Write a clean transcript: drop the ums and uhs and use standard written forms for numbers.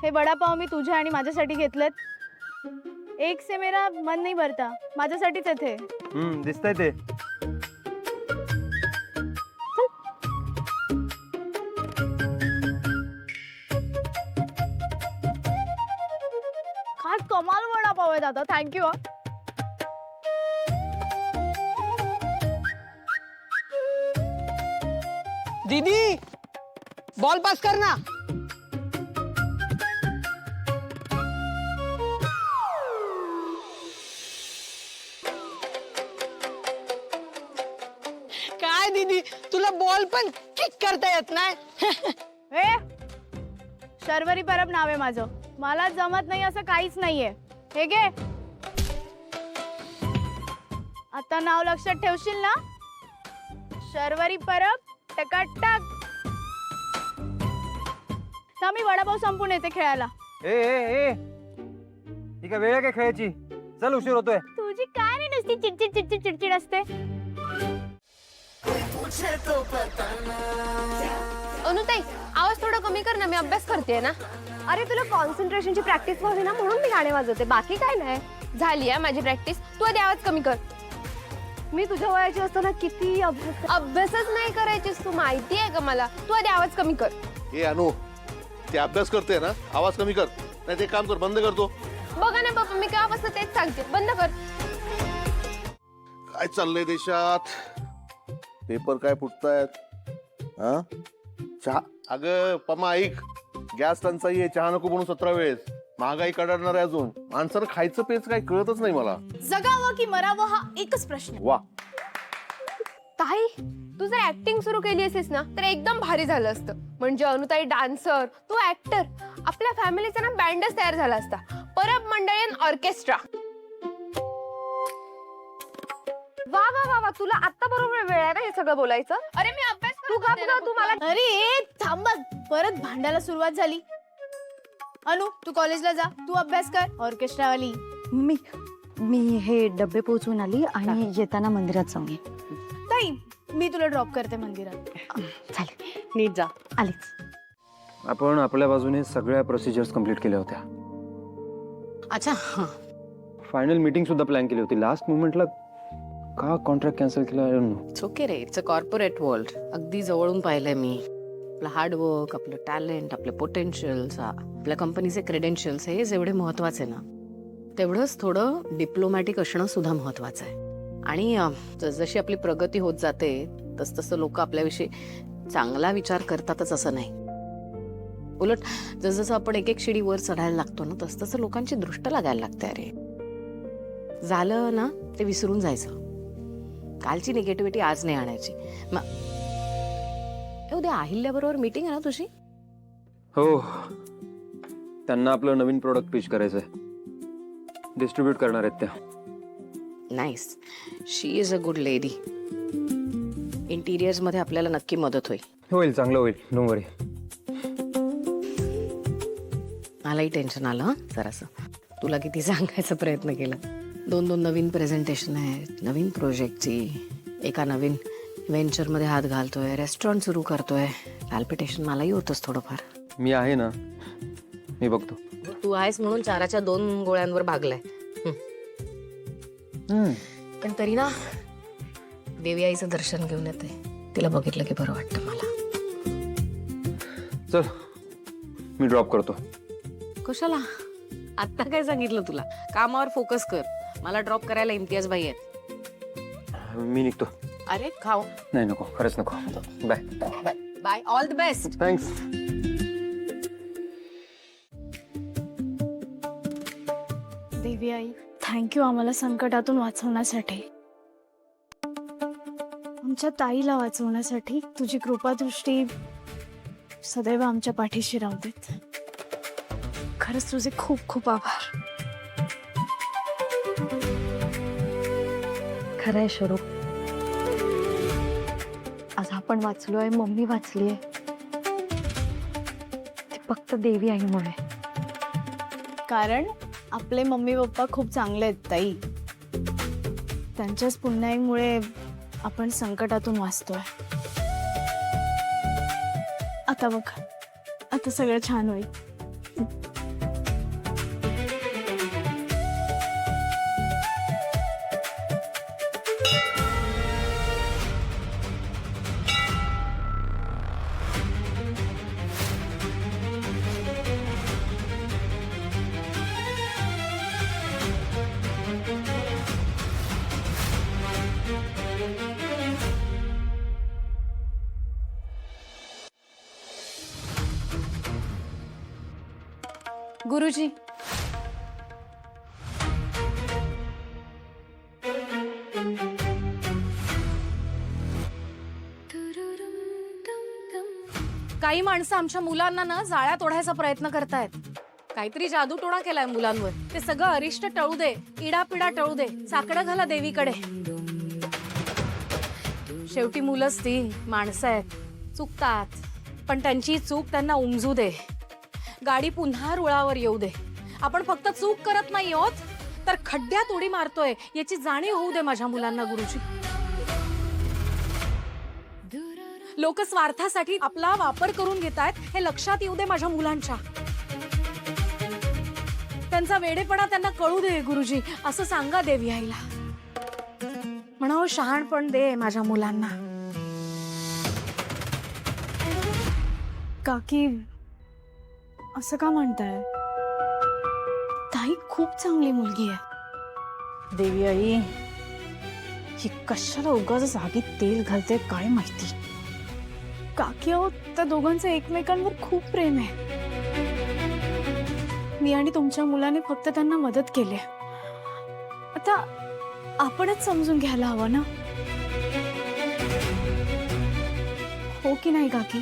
हे वडापाव मी तुझ्या आणि माझ्यासाठी घेतलेत. एक से मेरा मन नहीं भरता, माझ्यासाठीच आहेत हे. दिसतंय ते. काय कमाल वडापाव आहे दादा, थँक्यू. दीदी बॉल पास करना. काय दीदी तुला बॉल पण किक करता येत नाही? ए शर्वरी परब नाव आहे माझं. मला जमत नाही असं काहीच नाहीये. हे घे, आता नाव लक्षात ठेवशील ना? शर्वरी परब टकाटक. तर मी वडापाव संपून येते खेळायला. ए ए ए ही काय वेळ आहे काय खेळायची? चल उशीर होतोय. तुझी काय नाही नुसती चिडचिड चिडचिड चिडचिड असते. अनुताई आवाज थोडा कमी कर ना, मी अभ्यास करते ना. अरे तुला कॉन्सन्ट्रेशनची प्रॅक्टिस व्हावी ना म्हणून मी गाणे वाजवते, बाकी काय नाही. झाली आहे माझी प्रॅक्टिस, तू आधी आवाज कमी कर. मी तुझ्या वयाची असताना किती अभ्यासच नाही करायचीस तू, माहिती आहे का मला. तू आधी आवाज कमी कर. ए अनु, ते अभ्यास करते ना, आवाज कमी कर. नाही ते काम कर, बंद करतो. बघा ना बाबा, मी काय वाजता तेच सांगते, बंद कर. काय चाललंय देशात? पेपर काय फुटतायत? हा चहा. अगं पमा ऐक, गॅस टंचाई आहे, चहा नको बनवू 17 वेळेस. महागाई कडाडणार आहे अजून. माणसानं खायचं पेच काय कळतच नाही मला. जगावं की मरावं हा एकच प्रश्न. वा, ताई तू जर ऍक्टिंग सुरू केली असेस ना तर एकदम भारी झालं असतं. म्हणजे अनुताई डान्सर, तू ऍक्टर, आपल्या फॅमिलीचा ना बँडच तयार झाला असता. परब मंडळी ऑर्केस्ट्रा. वा वा वा वा, तुला आता बरोबर वेळ आहे ना हे सगळं बोलायचं. अरे मी अभ्यास तू का तू मला. अरे थांब, परत भांडायला सुरुवात झाली. अनु तू कॉलेजला जा, तू अभ्यास कर. ऑर्केस्ट्रा वाली मी हे डब्बे पोहोचवून आली आणि येताना मंदिरात जाऊन ये. ताई मी तुला ड्रॉप करते मंदिरात. चालेल, नीट जा. आलीच. आपण आपल्या बाजूने सगळ्या प्रोसिजर्स कंप्लीट केल्या होत्या. अच्छा. फायनल मीटिंग सुद्धा प्लॅन केली होती. लास्ट मोमेंटला का कॉन्ट्रॅक्ट कॅन्सल केला? I don't know. It's okay ray, it's a corporate world. अगदी जवळून पाहिलंय मी. आपलं हार्डवर्क, आपलं टॅलेंट, आपले पोटेन्शियल्स, आपल्या कंपनीचे क्रेडेन्शियल्स हे जेवढे महत्वाचे ना तेवढंच थोडं डिप्लोमॅटिक असणं सुद्धा महत्वाचं आहे. आणि जशी आपली प्रगती होत जाते तसतसं लोक आपल्याविषयी चांगला विचार करतातच असं नाही. उलट जसजसं आपण एक एक शिडी वर चढायला लागतो ना तसतसं लोकांची दृष्ट लागायला लागते. अरे झालं ना ते विसरून जायचं. कालची निगेटिव्हिटी आज नाही आणायची. उद्या अहिल्याबरोबर मीटिंग आहे ना तुझी? हो, त्यांना आपलं नवीन प्रोडक्ट पिच करायचंय. डिस्ट्रीब्यूट करणार आहेत त्या. Nice. She is a good lady. Interiors मध्ये आपल्याला नक्की मदत होईल. होईल, चांगलं होईल. नो वरी. मलाही टेन्शन आलं जरासं. तुला किती सांगायचा प्रयत्न केला. 2 नवीन प्रेझेंटेशन आहेत, नवीन प्रोजेक्टची, एका नवीन व्हेंचर मध्ये हात घालतोय, रेस्टॉरंट सुरू करतोय. पॅल्पिटेशन मलाही होतच थोडंफार. मी आहे ना, मी बघतो. तू आहेस म्हणून 4च्या 2 गोळ्यांवर भागलाय. पण तरी ना देवी आईचं दर्शन घेऊन येते. तिला बघितलं की बरं वाटतं मला. चल मी ड्रॉप करतो. कशाला? आत्ता काय सांगितलं तुला? कामावर फोकस कर. मला ड्रॉप करायला इम्तियाज बाई आहेत. मी निघतो. अरे खाओ. नाही नको, खरंच नको. Bye bye, all the best. Thanks. देवी आई थँक्यू आम्हाला संकटातून वाचवण्यासाठी, आमच्या ताईला वाचवण्यासाठी. तुझी कृपादृष्टी सदैव आमच्या पाठीशी राहू देत. खरंच तुझे खूप खूप आभार. खरंय शरू, आज आपण वाचलोय, मम्मी वाचलीये, ते फक्त देवी आईमुळे. कारण आपले मम्मी पप्पा खूप चांगले आहेत ताई. त्यांच्याच पुण्याईमुळे आपण संकटातून वाचतोय. आता बघ, आता सगळं छान होईल. गुरुजी, काही माणसं आमच्या मुलांना ना जाळ्या तोडायचा प्रयत्न करतायत. काहीतरी जादूटोणा केलाय मुलांवर. ते सगळं अरिष्ट टळू दे, इडापिडा टळू दे, साकडं घाला देवीकडे. शेवटी मुलंच ती माणसं आहेत, चुकतात. पण त्यांची चूक त्यांना उमजू दे. गाडी पुन्हा रुळावर येऊ दे. आपण फक्त चूक करत नाही आहोत, तर खड्ड्यात उडी मारतोय याची जाणीव होऊ दे माझ्या मुलांना गुरुजी. लोक स्वार्थासाठी आपला वापर करून घेतायत हे लक्षात येऊ दे माझ्या मुलांच्या. त्यांचा वेडेपणा त्यांना कळू दे गुरुजी, असं सांगा देवी आईला. म्हणावं शहाणपण दे माझ्या मुलांना. काकी असं का म्हणताय? ताई खूप चांगली मुलगी आहे. देवी आई ही कशाला उगाच जागीत तेल घालते काय माहिती. काकी अहो, त्या दोघांचं एकमेकांवर खूप प्रेम आहे. मी आणि तुमच्या मुलाने फक्त त्यांना मदत केली. आता आपणच समजून घ्यायला हवं ना, हो की नाही काकी?